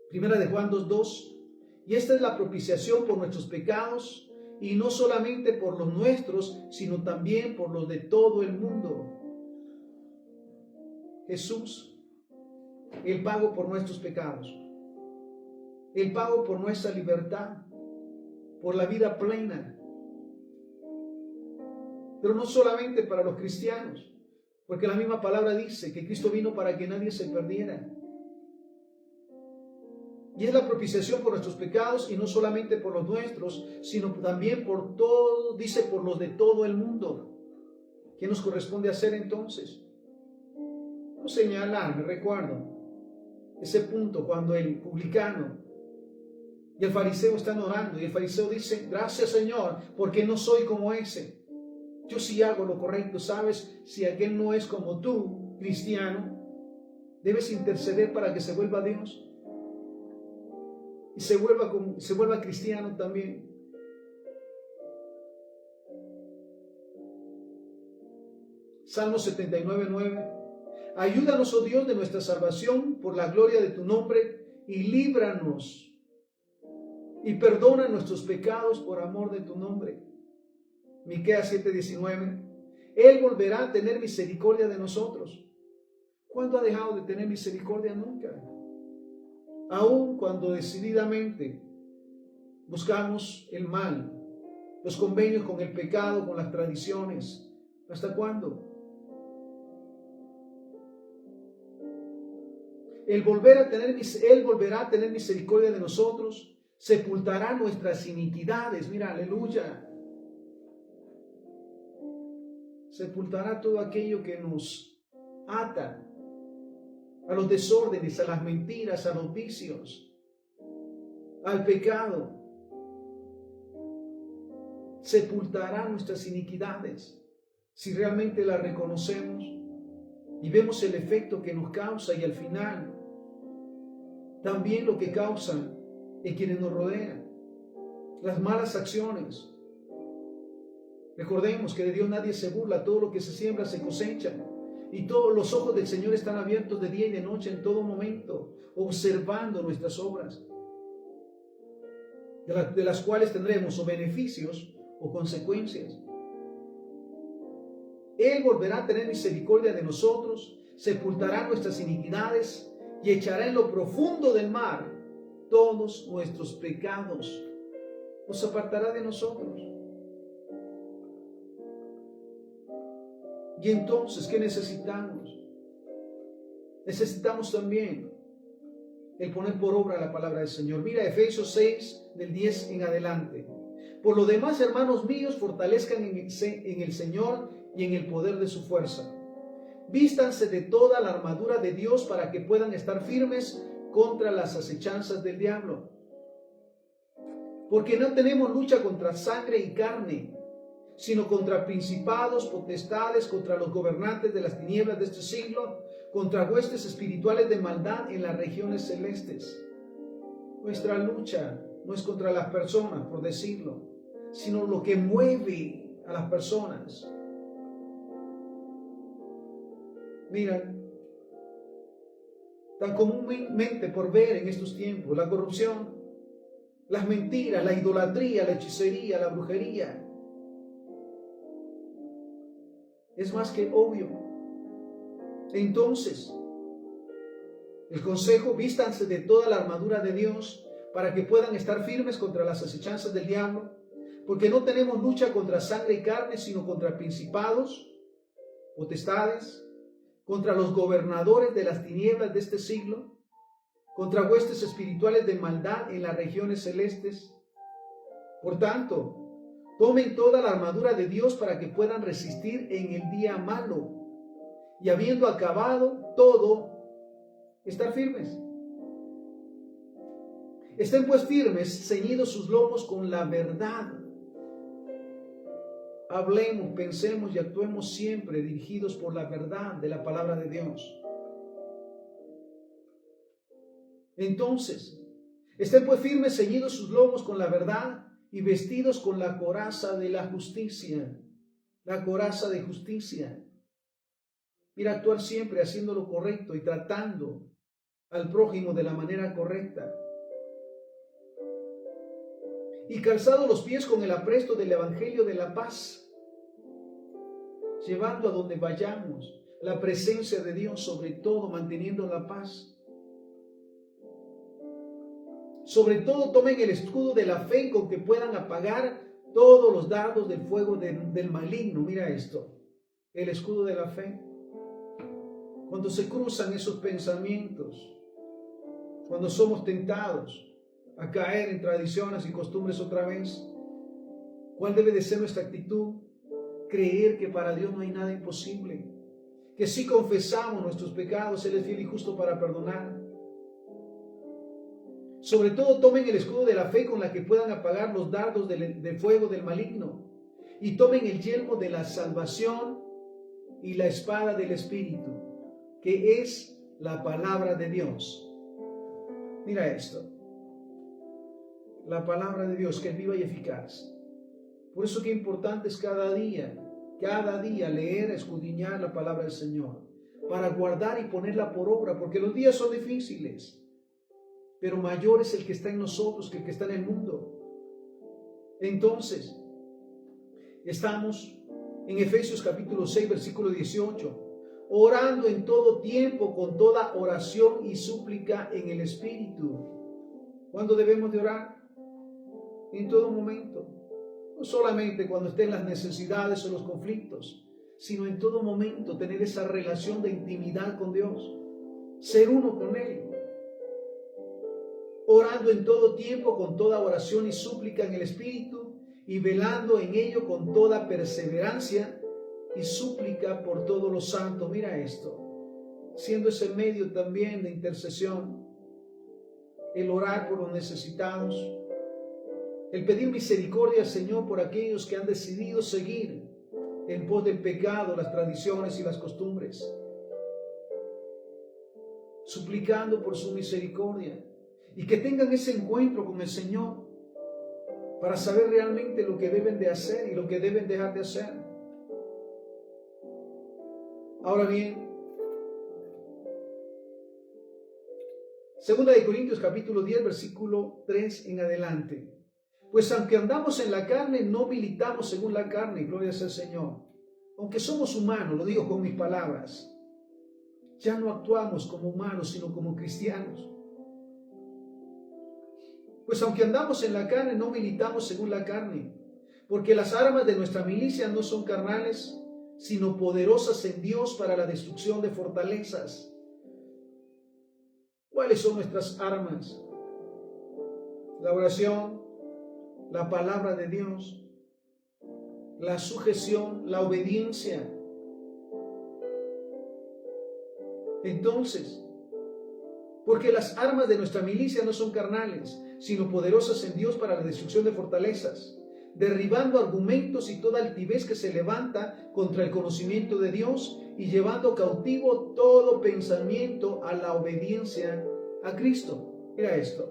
Primera de Juan 2:2, y esta es la propiciación por nuestros pecados, y no solamente por los nuestros, sino también por los de todo el mundo. Jesús, el pago por nuestros pecados, el pago por nuestra libertad, por la vida plena. Pero no solamente para los cristianos, porque la misma palabra dice que Cristo vino para que nadie se perdiera. Y es la propiciación por nuestros pecados, y no solamente por los nuestros, sino también por todo, dice, por los de todo el mundo. ¿Qué nos corresponde hacer entonces? No señalar, me recuerdo ese punto cuando el publicano y el fariseo están orando, y el fariseo dice, gracias Señor, porque no soy como ese. Yo sí hago lo correcto, ¿sabes? Si aquel no es como tú, cristiano, debes interceder para que se vuelva a Dios y se vuelva cristiano también. Salmo 79:9. Ayúdanos, oh Dios, de nuestra salvación, por la gloria de tu nombre, y líbranos y perdona nuestros pecados por amor de tu nombre. Miqueas 7:19. Él volverá a tener misericordia de nosotros. ¿Cuándo ha dejado de tener misericordia? Nunca. Aun cuando decididamente buscamos el mal, los convenios con el pecado, con las tradiciones. ¿Hasta cuándo? Él volverá a tener misericordia de nosotros, sepultará nuestras iniquidades. Mira, aleluya. Sepultará todo aquello que nos ata a los desórdenes, a las mentiras, a los vicios, al pecado. Sepultará nuestras iniquidades si realmente las reconocemos y vemos el efecto que nos causa, y al final también lo que causan en quienes nos rodean, las malas acciones. Recordemos que de Dios nadie se burla, todo lo que se siembra se cosecha, y todos los ojos del Señor están abiertos de día y de noche en todo momento, observando nuestras obras, de las cuales tendremos o beneficios o consecuencias. Él volverá a tener misericordia de nosotros, sepultará nuestras iniquidades y echará en lo profundo del mar todos nuestros pecados. Los apartará de nosotros. Y entonces, ¿qué necesitamos? Necesitamos también el poner por obra la palabra del Señor. Mira Efesios 6, del 10 en adelante. Por lo demás, hermanos míos, fortalezcan en el Señor y en el poder de su fuerza. Vístanse de toda la armadura de Dios para que puedan estar firmes contra las acechanzas del diablo. Porque no tenemos lucha contra sangre y carne, sino contra principados, potestades, contra los gobernantes de las tinieblas de este siglo, contra huestes espirituales de maldad en las regiones celestes. Nuestra lucha no es contra las personas, por decirlo, sino lo que mueve a las personas. Mira, tan comúnmente por ver en estos tiempos, la corrupción, las mentiras, la idolatría, la hechicería, la brujería, es más que obvio. Entonces, el consejo, vístanse de toda la armadura de Dios para que puedan estar firmes contra las acechanzas del diablo, porque no tenemos lucha contra sangre y carne, sino contra principados, potestades, contra los gobernadores de las tinieblas de este siglo, contra huestes espirituales de maldad en las regiones celestes. Por tanto, tomen toda la armadura de Dios para que puedan resistir en el día malo, y habiendo acabado todo, estar firmes. Estén pues firmes, ceñidos sus lomos con la verdad. Hablemos, pensemos y actuemos siempre dirigidos por la verdad de la palabra de Dios. Entonces, estén pues firmes, ceñidos sus lomos con la verdad y vestidos con la coraza de la justicia. La coraza de justicia. Mira, actuar siempre haciendo lo correcto y tratando al prójimo de la manera correcta. Y calzado los pies con el apresto del evangelio de la paz, llevando a donde vayamos la presencia de Dios, sobre todo manteniendo la paz. Sobre todo tomen el escudo de la fe con que puedan apagar todos los dardos del fuego del maligno. Mira esto, el escudo de la fe. Cuando se cruzan esos pensamientos, cuando somos tentados a caer en tradiciones y costumbres otra vez, ¿cuál debe de ser nuestra actitud? Creer que para Dios no hay nada imposible, que si confesamos nuestros pecados, Él es fiel y justo para perdonar. Sobre todo tomen el escudo de la fe con la que puedan apagar los dardos de fuego del maligno, y tomen el yelmo de la salvación y la espada del Espíritu, que es la palabra de Dios. Mira esto, la palabra de Dios, que es viva y eficaz. Por eso que importante es cada día leer, escudriñar la palabra del Señor, para guardar y ponerla por obra, porque los días son difíciles, pero mayor es el que está en nosotros que el que está en el mundo. Entonces, estamos en Efesios capítulo 6, versículo 18, orando en todo tiempo con toda oración y súplica en el Espíritu. ¿Cuándo debemos de orar? En todo momento. No solamente cuando estén las necesidades o los conflictos, sino en todo momento tener esa relación de intimidad con Dios, ser uno con Él. Orando en todo tiempo con toda oración y súplica en el Espíritu, y velando en ello con toda perseverancia y súplica por todos los santos. Mira esto, siendo ese medio también de intercesión, el orar por los necesitados, el pedir misericordia al Señor por aquellos que han decidido seguir en pos del pecado, las tradiciones y las costumbres, suplicando por su misericordia, y que tengan ese encuentro con el Señor para saber realmente lo que deben de hacer y lo que deben dejar de hacer. Ahora bien, 2 de Corintios capítulo 10, versículo 3 en adelante. Pues aunque andamos en la carne, no militamos según la carne, gloria sea al Señor. Aunque somos humanos, lo digo con mis palabras, ya no actuamos como humanos, sino como cristianos. Pues aunque andamos en la carne, no militamos según la carne, porque las armas de nuestra milicia no son carnales, sino poderosas en Dios para la destrucción de fortalezas. ¿Cuáles son nuestras armas? La oración, la palabra de Dios, la sujeción, la obediencia. Entonces, porque las armas de nuestra milicia no son carnales, sino poderosas en Dios para la destrucción de fortalezas, derribando argumentos y toda altivez que se levanta contra el conocimiento de Dios y llevando cautivo todo pensamiento a la obediencia a Cristo. Mira esto,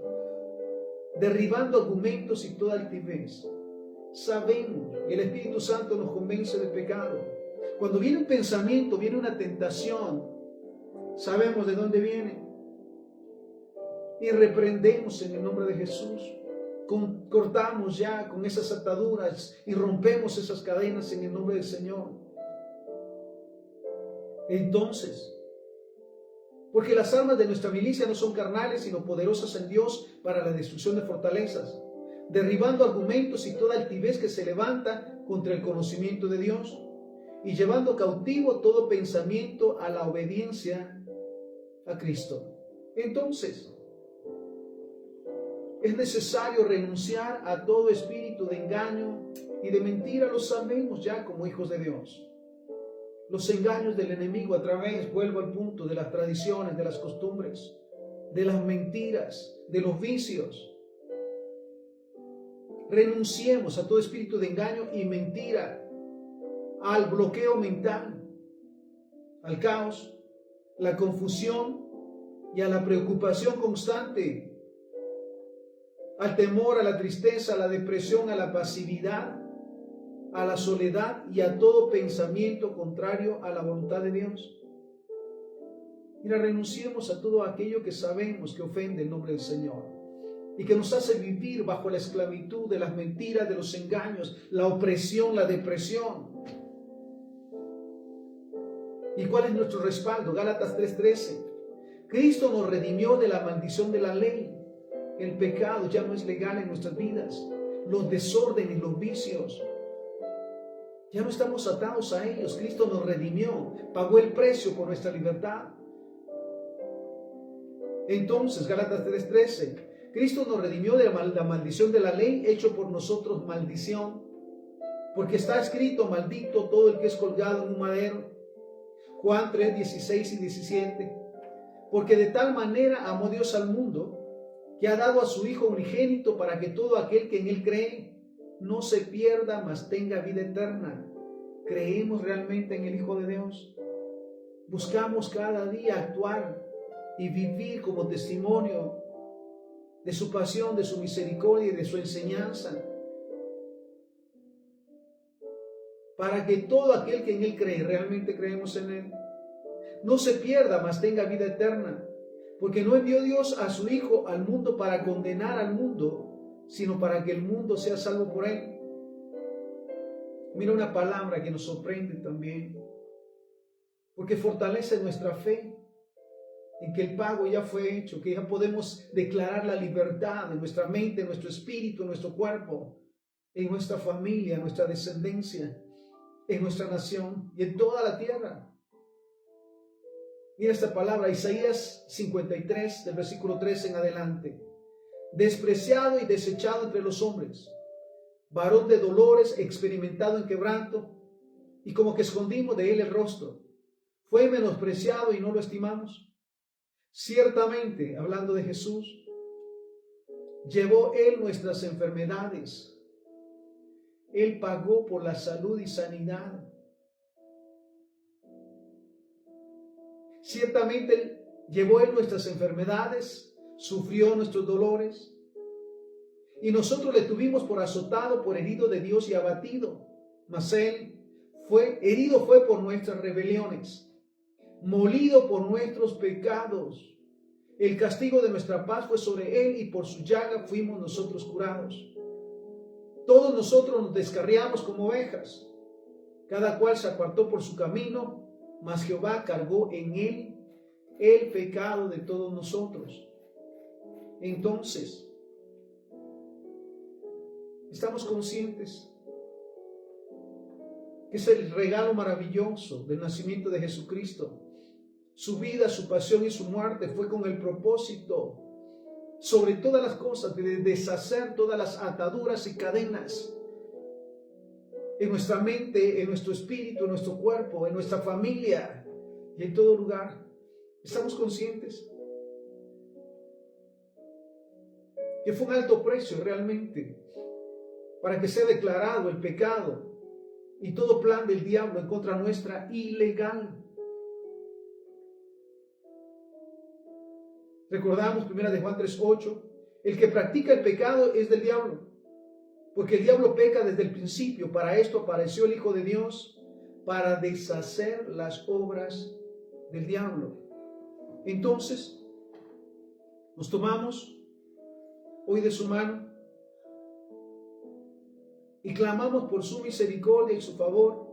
derribando argumentos y toda altivez. Sabemos, el Espíritu Santo nos convence del pecado. Cuando viene un pensamiento, viene una tentación, sabemos de dónde viene y reprendemos en el nombre de Jesús. Cortamos ya con esas ataduras y rompemos esas cadenas en el nombre del Señor. Entonces, porque las armas de nuestra milicia no son carnales, sino poderosas en Dios para la destrucción de fortalezas, derribando argumentos y toda altivez que se levanta contra el conocimiento de Dios, y llevando cautivo todo pensamiento a la obediencia a Cristo. Entonces, Es necesario renunciar a todo espíritu de engaño y de mentira. Lo sabemos ya como hijos de Dios. Los engaños del enemigo a través, vuelvo al punto, de las tradiciones, de las costumbres, de las mentiras, de los vicios. Renunciemos a todo espíritu de engaño y mentira, al bloqueo mental, al caos, la confusión y a la preocupación constante, al temor, a la tristeza, a la depresión, a la pasividad, a la soledad y a todo pensamiento contrario a la voluntad de Dios. Mira, renunciemos a todo aquello que sabemos que ofende el nombre del Señor y que nos hace vivir bajo la esclavitud de las mentiras, de los engaños, la opresión, la depresión. ¿Y cuál es nuestro respaldo? Gálatas 3:13. Cristo nos redimió de la maldición de la ley. El pecado ya no es legal en nuestras vidas. Los desórdenes, los vicios, ya no estamos atados a ellos. Cristo nos redimió, pagó el precio por nuestra libertad. Entonces, Gálatas 3:13, Cristo nos redimió de la maldición de la ley, hecho por nosotros maldición, porque está escrito: maldito todo el que es colgado en un madero. Juan 3:16 y 17, porque de tal manera amó Dios al mundo, que ha dado a su Hijo unigénito, para que todo aquel que en Él cree no se pierda, mas tenga vida eterna. ¿Creemos realmente en el Hijo de Dios? Buscamos cada día actuar y vivir como testimonio de su pasión, de su misericordia y de su enseñanza, para que todo aquel que en Él cree, realmente creemos en Él, no se pierda, mas tenga vida eterna. Porque no envió Dios a su Hijo al mundo para condenar al mundo, sino para que el mundo sea salvo por Él. Mira una palabra que nos sorprende también, porque fortalece nuestra fe en que el pago ya fue hecho, que ya podemos declarar la libertad en nuestra mente, en nuestro espíritu, en nuestro cuerpo, en nuestra familia, en nuestra descendencia, en nuestra nación y en toda la tierra. Mira esta palabra, Isaías 53, del versículo 13 en adelante. Despreciado y desechado entre los hombres, varón de dolores, experimentado en quebranto, y como que escondimos de él el rostro. Fue menospreciado y no lo estimamos. Ciertamente, hablando de Jesús, llevó él nuestras enfermedades. Él pagó por la salud y sanidad. Ciertamente llevó él nuestras enfermedades, sufrió nuestros dolores, y nosotros le tuvimos por azotado, por herido de Dios y abatido. Mas él herido fue por nuestras rebeliones, molido por nuestros pecados. El castigo de nuestra paz fue sobre él, y por su llaga fuimos nosotros curados. Todos nosotros nos descarriamos como ovejas, cada cual se apartó por su camino, mas Jehová cargó en él el pecado de todos nosotros. Entonces, estamos conscientes que es el regalo maravilloso del nacimiento de Jesucristo. Su vida, su pasión y su muerte fue con el propósito, sobre todas las cosas, de deshacer todas las ataduras y cadenas en nuestra mente, en nuestro espíritu, en nuestro cuerpo, en nuestra familia y en todo lugar. ¿Estamos conscientes que fue un alto precio realmente para que sea declarado el pecado y todo plan del diablo en contra nuestra ilegal? Recordamos 1 de Juan 3:8, el que practica el pecado es del diablo, porque el diablo peca desde el principio. Para esto apareció el Hijo de Dios, para deshacer las obras del diablo. Entonces, nos tomamos hoy de su mano y clamamos por su misericordia y su favor.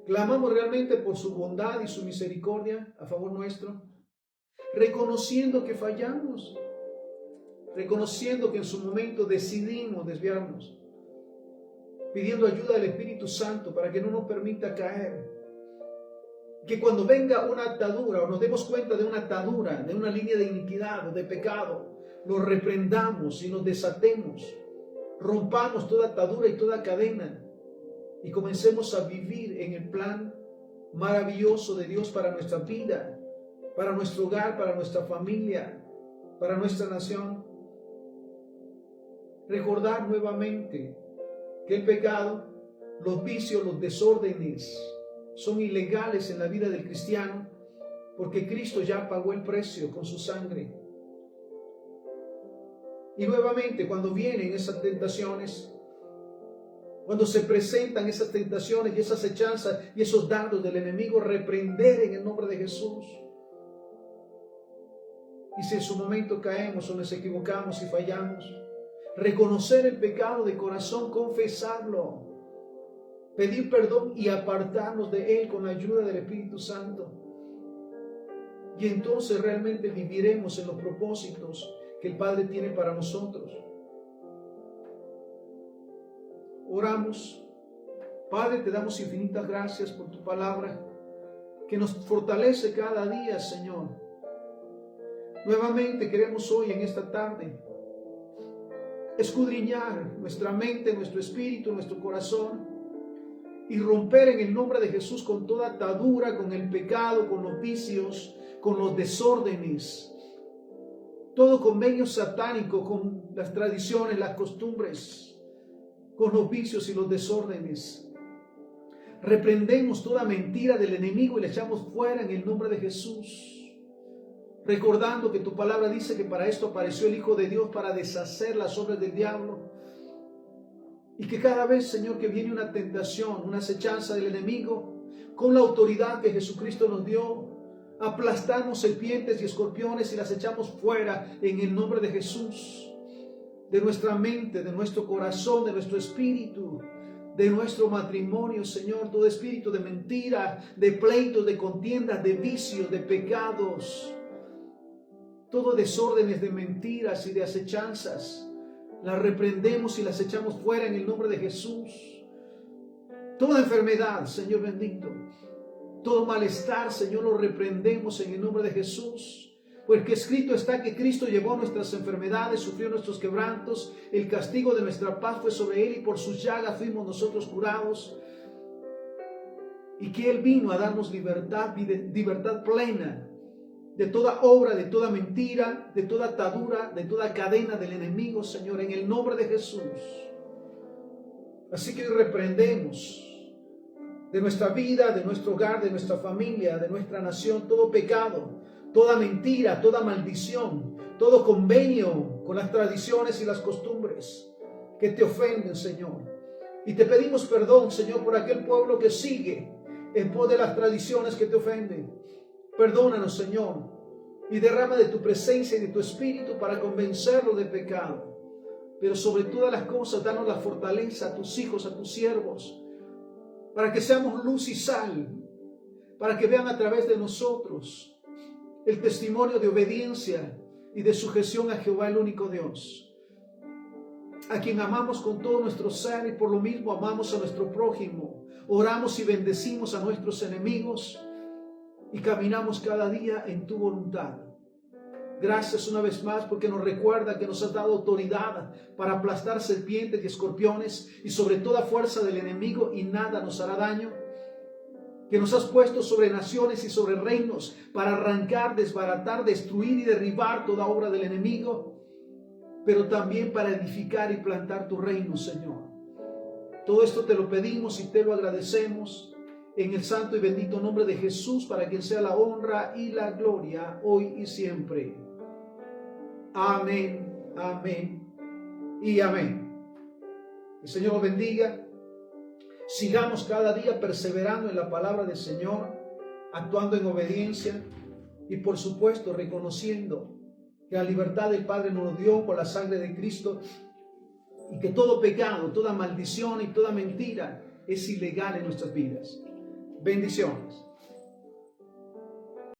Clamamos realmente por su bondad y su misericordia a favor nuestro, reconociendo que fallamos, reconociendo que en su momento decidimos desviarnos, pidiendo ayuda del Espíritu Santo para que no nos permita caer. Que cuando venga una atadura o nos demos cuenta de una atadura, de una línea de iniquidad o de pecado, lo reprendamos y nos desatemos, rompamos toda atadura y toda cadena y comencemos a vivir en el plan maravilloso de Dios para nuestra vida, para nuestro hogar, para nuestra familia, para nuestra nación. Recordar nuevamente que el pecado, los vicios, los desórdenes son ilegales en la vida del cristiano porque Cristo ya pagó el precio con su sangre. Y nuevamente, cuando vienen esas tentaciones, cuando se presentan esas tentaciones y esas hechanzas y esos dardos del enemigo, reprender en el nombre de Jesús. Y si en su momento caemos o nos equivocamos y fallamos, reconocer el pecado de corazón, confesarlo, pedir perdón y apartarnos de él con la ayuda del Espíritu Santo. Y entonces realmente viviremos en los propósitos que el Padre tiene para nosotros. Oramos. Padre, te damos infinitas gracias por tu palabra que nos fortalece cada día, Señor. Nuevamente queremos hoy en esta tarde escudriñar nuestra mente, nuestro espíritu, nuestro corazón y romper en el nombre de Jesús con toda atadura, con el pecado, con los vicios, con los desórdenes, todo convenio satánico con las tradiciones, las costumbres, con los vicios y los desórdenes. Reprendemos toda mentira del enemigo y la echamos fuera en el nombre de Jesús, recordando que tu palabra dice que para esto apareció el Hijo de Dios, para deshacer las obras del diablo. Y que cada vez, Señor, que viene una tentación, una acechanza del enemigo, con la autoridad que Jesucristo nos dio, aplastamos serpientes y escorpiones y las echamos fuera en el nombre de Jesús, de nuestra mente, de nuestro corazón, de nuestro espíritu, de nuestro matrimonio, Señor, todo espíritu de mentira, de pleitos, de contiendas, de vicios, de pecados, todo desórdenes de mentiras y de acechanzas. Las reprendemos y las echamos fuera en el nombre de Jesús. Toda enfermedad, Señor bendito, todo malestar, Señor, lo reprendemos en el nombre de Jesús. Porque escrito está que Cristo llevó nuestras enfermedades, sufrió nuestros quebrantos, el castigo de nuestra paz fue sobre Él y por sus llagas fuimos nosotros curados. Y que Él vino a darnos libertad, libertad plena de toda obra, de toda mentira, de toda atadura, de toda cadena del enemigo, Señor, en el nombre de Jesús. Así que hoy reprendemos de nuestra vida, de nuestro hogar, de nuestra familia, de nuestra nación, todo pecado, toda mentira, toda maldición, todo convenio con las tradiciones y las costumbres que te ofenden, Señor. Y te pedimos perdón, Señor, por aquel pueblo que sigue en pos de las tradiciones que te ofenden. Perdónanos, Señor, y derrama de tu presencia y de tu espíritu para convencerlos de pecado. Pero sobre todas las cosas, danos la fortaleza a tus hijos, a tus siervos, para que seamos luz y sal, para que vean a través de nosotros el testimonio de obediencia y de sujeción a Jehová, el único Dios, a quien amamos con todo nuestro ser y por lo mismo amamos a nuestro prójimo. Oramos y bendecimos a nuestros enemigos y caminamos cada día en tu voluntad. Gracias una vez más porque nos recuerda que nos has dado autoridad para aplastar serpientes y escorpiones y sobre toda fuerza del enemigo y nada nos hará daño. Que nos has puesto sobre naciones y sobre reinos para arrancar, desbaratar, destruir y derribar toda obra del enemigo, pero también para edificar y plantar tu reino, Señor. Todo esto te lo pedimos y te lo agradecemos en el santo y bendito nombre de Jesús, para quien sea la honra y la gloria hoy y siempre. Amén, amén y amén. El Señor los bendiga. Sigamos cada día perseverando en la palabra del Señor, actuando en obediencia y por supuesto reconociendo que la libertad del Padre nos dio por la sangre de Cristo y que todo pecado, toda maldición y toda mentira es ilegal en nuestras vidas. Bendiciones.